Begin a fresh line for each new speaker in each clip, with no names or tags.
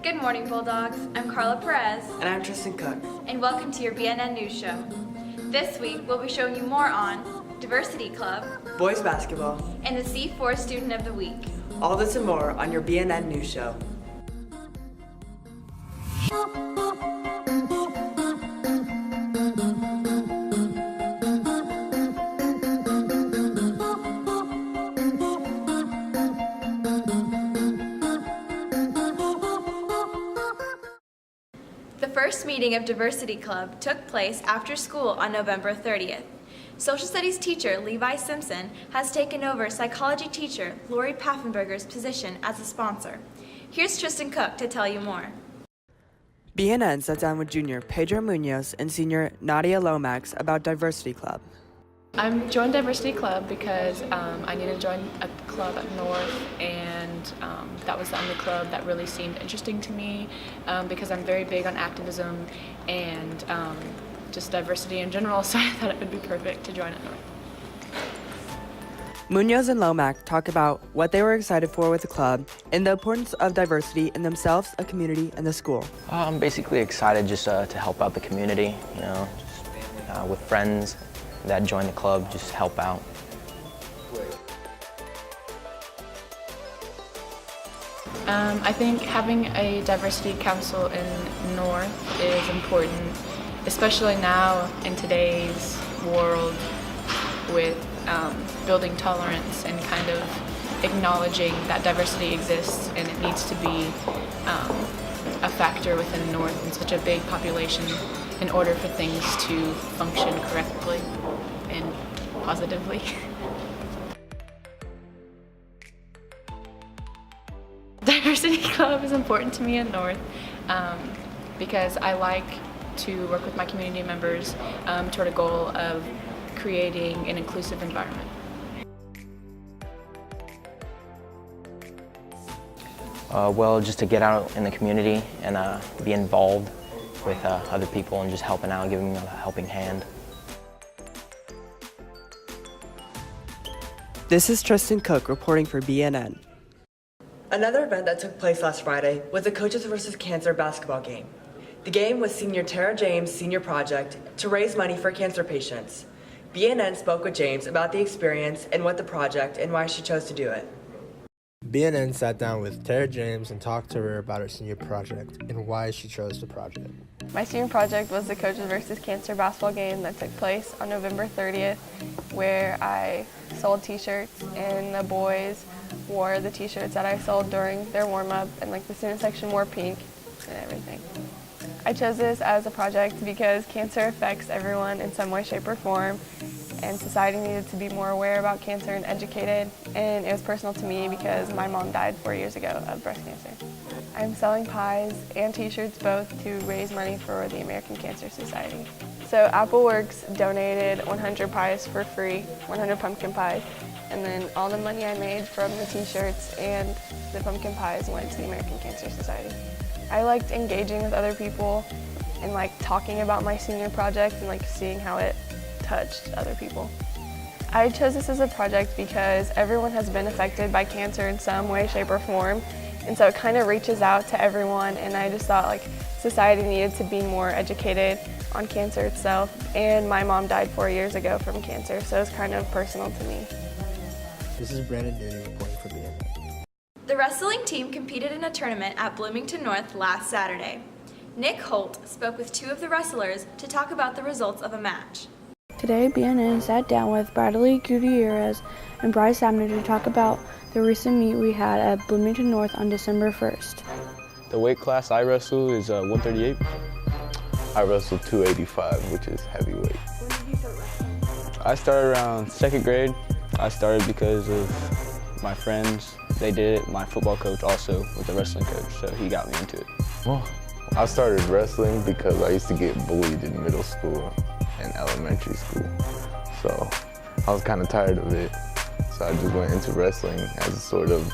Good morning, Bulldogs. I'm Carla Perez.
And I'm Tristan Cook.
And welcome to your BNN News Show. This week, we'll be showing you more on Diversity Club,
boys basketball,
and the C4 Student of the Week.
All this and more on your BNN News Show.
The first meeting of Diversity Club took place after school on November 30th. Social Studies teacher Levi Simpson has taken over psychology teacher Lori Paffenberger's position as a sponsor. Here's Tristan Cook to tell you more.
BNN sat down with junior Pedro Munoz and senior Nadia Lomax about Diversity Club.
I joined Diversity Club because I needed to join a club up north, and that was the only club that really seemed interesting to me because I'm very big on activism and just diversity in general, so I thought it would be perfect to join up north.
Munoz and Lomax talk about what they were excited for with the club and the importance of diversity in themselves, a community, and the school.
I'm basically excited just to help out the community, just with friends that join the club, just help out.
I think having a diversity council in North is important, especially now in today's world with building tolerance and kind of acknowledging that diversity exists and it needs to be a factor within North in such a big population in order for things to function correctly and positively. Diversity Club is important to me in North because I like to work with my community members toward a goal of creating an inclusive environment.
Well, just to get out in the community and be involved with other people and just helping out, giving them a helping hand.
This is Tristan Cook reporting for BNN. Another event that took place last Friday was the Coaches vs. Cancer basketball game. The game was senior Tara James' senior project to raise money for cancer patients. BNN spoke with James about the experience and what the project and why she chose to do it.
BNN sat down with Tara James and talked to her about her senior project and why she chose the project.
My senior project was the Coaches vs. Cancer basketball game that took place on November 30th, where I sold t-shirts and the boys wore the t-shirts that I sold during their warm-up, and like the student section wore pink and everything. I chose this as a project because cancer affects everyone in some way, shape, or form, and society needed to be more aware about cancer and educated, and it was personal to me because my mom died 4 years ago of breast cancer. I'm selling pies and t-shirts both to raise money for the American Cancer Society. So AppleWorks donated 100 pies for free, 100 pumpkin pies, and then all the money I made from the t-shirts and the pumpkin pies went to the American Cancer Society. I liked engaging with other people and like talking about my senior project and like seeing how it touched other people. I chose this as a project because everyone has been affected by cancer in some way, shape, or form, and so it kind of reaches out to everyone, and I just thought like society needed to be more educated on cancer itself, and my mom died 4 years ago from cancer, so it's kind of personal to me.
This is Brandon Newton reporting for BNN.
The wrestling team competed in a tournament at Bloomington North last Saturday. Nick Holt spoke with two of the wrestlers to talk about the results of a match.
Today, BNN sat down with Bradley Gutierrez and Bryce Abner to talk about the recent meet we had at Bloomington North on December 1st.
The weight class I wrestle is 138.
I wrestle 285, which is heavyweight.
When did you start wrestling?
I started around 2nd grade. I started because of my friends. They did it. My football coach also was a wrestling coach, so he got me into it.
Well, I started wrestling because I used to get bullied in middle school and elementary school. So I was kind of tired of it. So I just went into wrestling as a sort of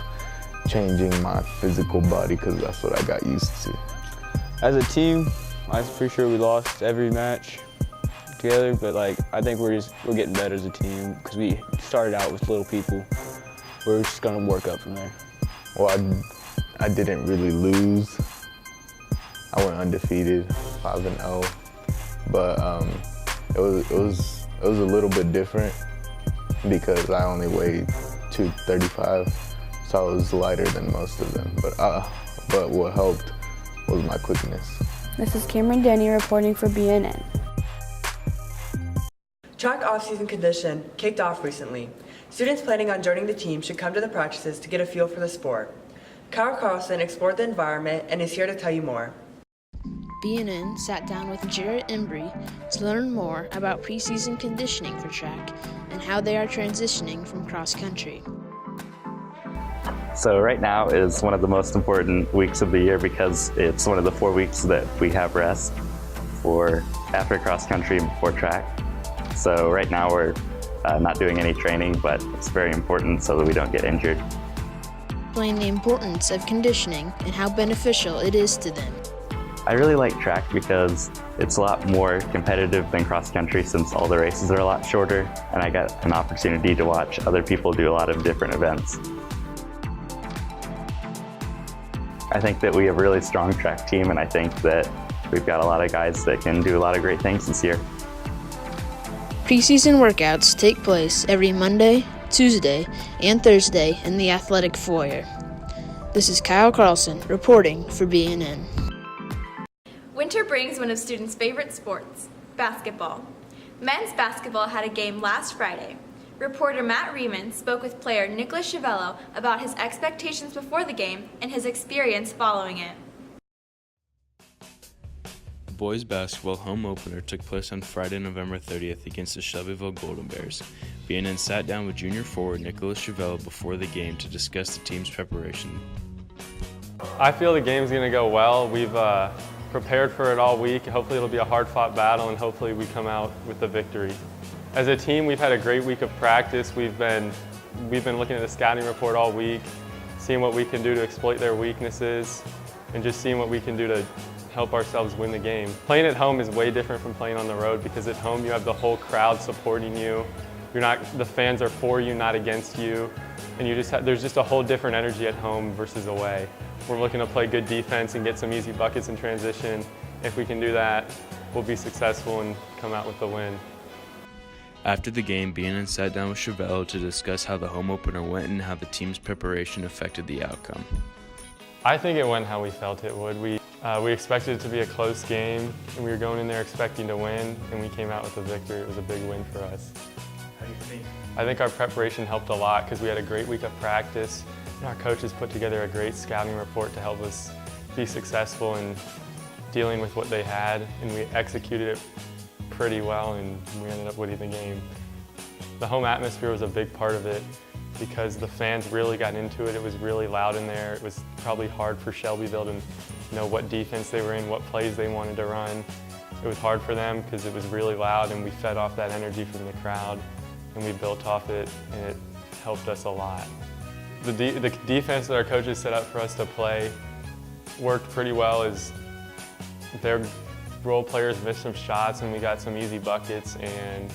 changing my physical body because that's what I got used to.
As a team, I'm pretty sure we lost every match together, but I think we're getting better as a team because we started out with little people. We're just gonna work up from there.
Well, I didn't really lose I went undefeated, 5-0. But it was a little bit different because I only weighed 235, so I was lighter than most of them. But what helped was my quickness.
This is Cameron Denny reporting for BNN.
Track off-season condition kicked off recently. Students planning on joining the team should come to the practices to get a feel for the sport. Kyle Carlson explored the environment and is here to tell you more.
BNN sat down with Jarrett Embry to learn more about preseason conditioning for track and how they are transitioning from cross country.
So right now is one of the most important weeks of the year because it's one of the 4 weeks that we have rest for after cross country and before track. So right now we're not doing any training, but it's very important so that we don't get injured.
Explain the importance of conditioning and how beneficial it is to them.
I really like track because it's a lot more competitive than cross country since all the races are a lot shorter, and I got an opportunity to watch other people do a lot of different events. I think that we have a really strong track team, and I think that we've got a lot of guys that can do a lot of great things this year.
Preseason workouts take place every Monday, Tuesday, and Thursday in the athletic foyer. This is Kyle Carlson reporting for BNN.
Winter brings one of students' favorite sports, basketball. Men's basketball had a game last Friday. Reporter Matt Riemann spoke with player Nicholas Chiavello about his expectations before the game and his experience following it.
The boys' basketball home opener took place on Friday, November 30th against the Shelbyville Golden Bears. BNN sat down with junior forward Nicholas Chiavello before the game to discuss the team's preparation.
I feel the game's going to go well. We've prepared for it all week. Hopefully it'll be a hard-fought battle, and hopefully we come out with the victory. As a team, we've had a great week of practice. We've been looking at the scouting report all week, seeing what we can do to exploit their weaknesses, and just seeing what we can do to help ourselves win the game. Playing at home is way different from playing on the road because at home you have the whole crowd supporting you. The fans are for you, not against you, and there's just a whole different energy at home versus away. We're looking to play good defense and get some easy buckets in transition. If we can do that, we'll be successful and come out with the win.
After the game, BNN sat down with Chiavello to discuss how the home opener went and how the team's preparation affected the outcome.
I think it went how we felt it would. We expected it to be a close game, and we were going in there expecting to win, and we came out with a victory. It was a big win for us.
How do you think?
I think our preparation helped a lot because we had a great week of practice, and our coaches put together a great scouting report to help us be successful in dealing with what they had, and we executed it pretty well, and we ended up winning the game. The home atmosphere was a big part of it because the fans really got into it. It was really loud in there. It was probably hard for Shelbyville to know what defense they were in, what plays they wanted to run. It was hard for them because it was really loud, and we fed off that energy from the crowd, and we built off it, and it helped us a lot. The defense that our coaches set up for us to play worked pretty well. As their role players missed some shots, and we got some easy buckets, and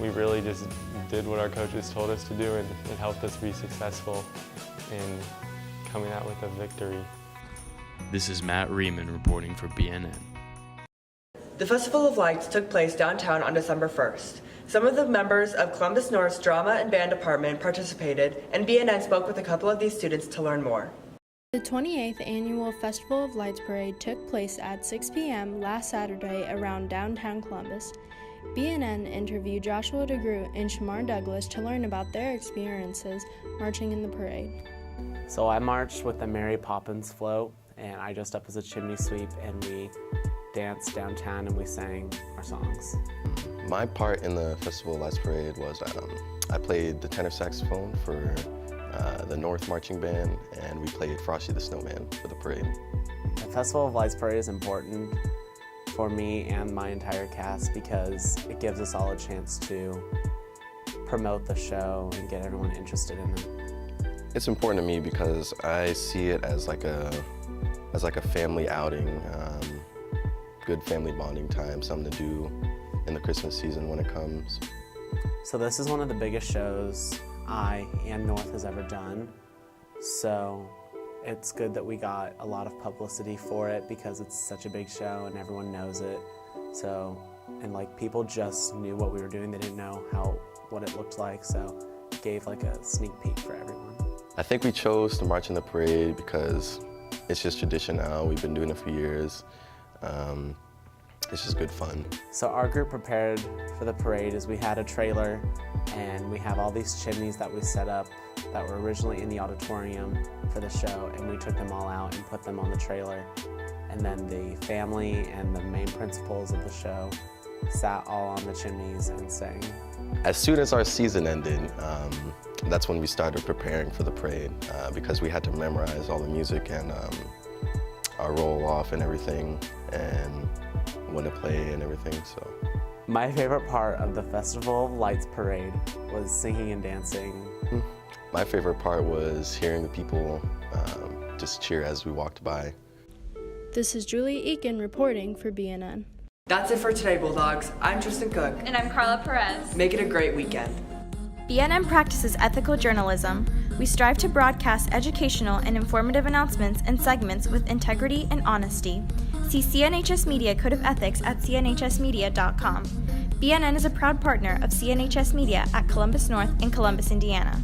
we really just did what our coaches told us to do, and it helped us be successful in coming out with a victory.
This is Matt Riemann reporting for BNN.
The Festival of Lights took place downtown on December 1st. Some of the members of Columbus North's Drama and Band Department participated, and BNN spoke with a couple of these students to learn more.
The 28th Annual Festival of Lights Parade took place at 6 p.m. last Saturday around downtown Columbus. BNN interviewed Joshua DeGroot and Shamar Douglas to learn about their experiences marching in the parade.
So I marched with the Mary Poppins float, and I dressed up as a chimney sweep, and we danced downtown and we sang our songs.
My part in the Festival of Lights Parade was I played the tenor saxophone for the North Marching Band, and we played Frosty the Snowman for the parade.
The Festival of Lights Parade is important for me and my entire cast because it gives us all a chance to promote the show and get everyone interested in it.
It's important to me because I see it as like a family outing, good family bonding time, something to do in the Christmas season when it comes.
So this is one of the biggest shows I and North has ever done. So it's good that we got a lot of publicity for it because it's such a big show and everyone knows it. So, and like people just knew what we were doing. They didn't know what it looked like, so it gave like a sneak peek for everyone.
I think we chose to march in the parade because it's just tradition now. We've been doing it for years. It's just good fun.
So our group prepared for the parade is we had a trailer and we have all these chimneys that we set up that were originally in the auditorium for the show, and we took them all out and put them on the trailer. And then the family and the main principals of the show sat all on the chimneys and sang.
As soon as our season ended, that's when we started preparing for the parade because we had to memorize all the music and our roll off and everything, and when to play and everything. So
my favorite part of the Festival of Lights parade was singing and dancing.
My favorite part was hearing the people just cheer as we walked by.
This is Julie Eakin reporting for BNN.
That's it for today, Bulldogs. I'm Tristan Cook.
And I'm Carla Perez.
Make it a great weekend.
BNN practices ethical journalism. We strive to broadcast educational and informative announcements and segments with integrity and honesty. See CNHS Media Code of Ethics at cnhsmedia.com. BNN is a proud partner of CNHS Media at Columbus North in Columbus, Indiana.